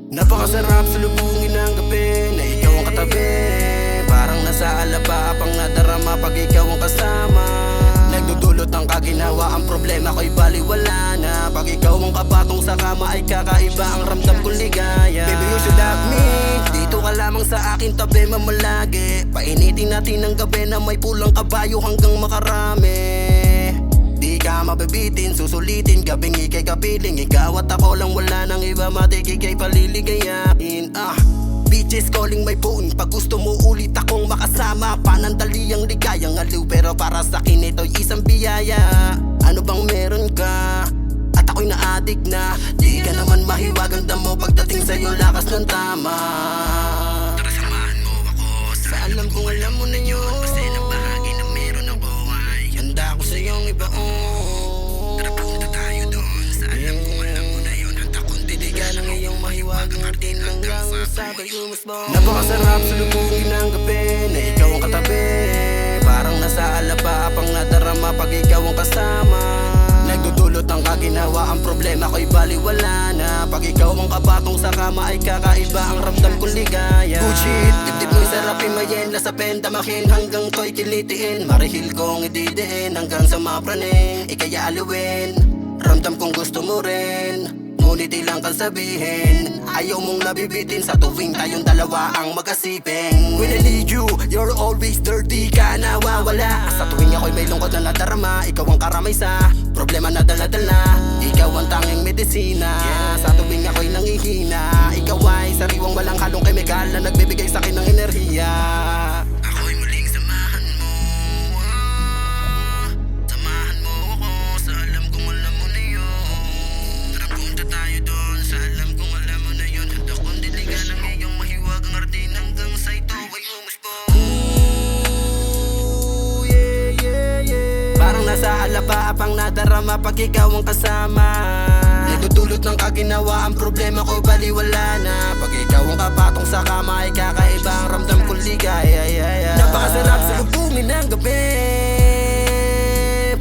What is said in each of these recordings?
Napakasarap salubungin ng gabi na ikaw ang katabi. Parang nasa alaba pang nadarama pag ikaw ang kasama. Nagdudulot ng kaginawa, ang problema ko'y baliwala na. Pag ikaw ang kapatong sa kama ay kakaiba ang ramdam kong ligaya. Baby, you should love me. Dito ka lamang sa akin tabi mamalagi. Painitin natin ang gabi na may pulang kabayo hanggang makarami. Di ka mabibitin, susulitin, gabing ikay kapiling. Ikaw at ako lang, wala nang iba, matik ikay paliligayain. Bitches calling my phone, pag gusto mo ulit akong makasama. Panandali ang ligayang aliw, pero para sa akin ito'y isang biyaya. Ano bang meron ka? At ako'y na-addict na. Di ka naman mahiwagang damo, pagdating sa'yo lakas ng tama. Tara samahan mo ako sa alam kong alam mo na yun. Kasi nabahagi na meron ako ay handa ko sa'yong ibaon. Tara punta tayo doon sa alam kong alam mo na yun. Handa kong diligan ang iyong mahiwagang atin hanggang sa pag-umusbong. Napakasarap salubungin ng gabi na ikaw ang katabi. Parang nasa alaba pang nadarama pag ikaw ang kasama. Nagdudulot ng kaginawa, ang problema ko'y baliwala na. Pag ikaw ang kapatong sa kama ay kakaiba ang ramdam kong ligaya. Bullshit, dibdib mo'y sarapin, mayela sa pentamakin hanggang to'y kilitiin. Marihil kong ididiin hanggang sa mapraning ikaya aliwin. Ramdam kong gusto mo rin, ngunit ilang kang sabihin. Ayaw mong nabibitin sa tuwing tayong dalawa ang mag-asiping. When I need you, you're always there, di ka nawawala. Sa tuwing ako'y may lungkot na nadarama, ikaw ang karamay sa problema na dala-dala. Ikaw ang tanging medisina, sa tuwing ako'y nangihina. Ikaw ay sariwang walang halong kemikal na nagbibigay sa akin ng enerhiya. Ako'y muling samahan mo, samahan mo ako sa alam kong alam mo na yun. Tara punta tayo doon sa alam kong alam mo na yun. Handa kong diligan ang iyong mahiwagang artin hanggang sa ito ay umusbong. Parang nasa alaba pang nadarama pag ikaw ang kasama. Nagdudulot ng kaginawa, ang problema ko baliwala na. Pag ikaw ang kapatong sa kama ay kakaiba ang ramdam kong ligaya. Napakasarap salubungin ng gabi.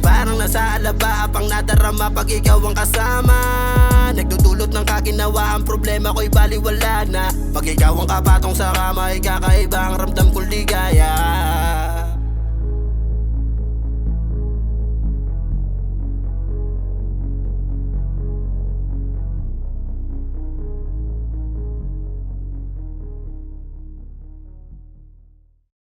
Parang nasa alaba pang nadarama pag ikaw ang kasama. Nagdudulot ng kaginawa, ang problema ko'y baliwala na. Pag ikaw ang kapatong sa kama ay kakaiba ang ramdam kong ligaya.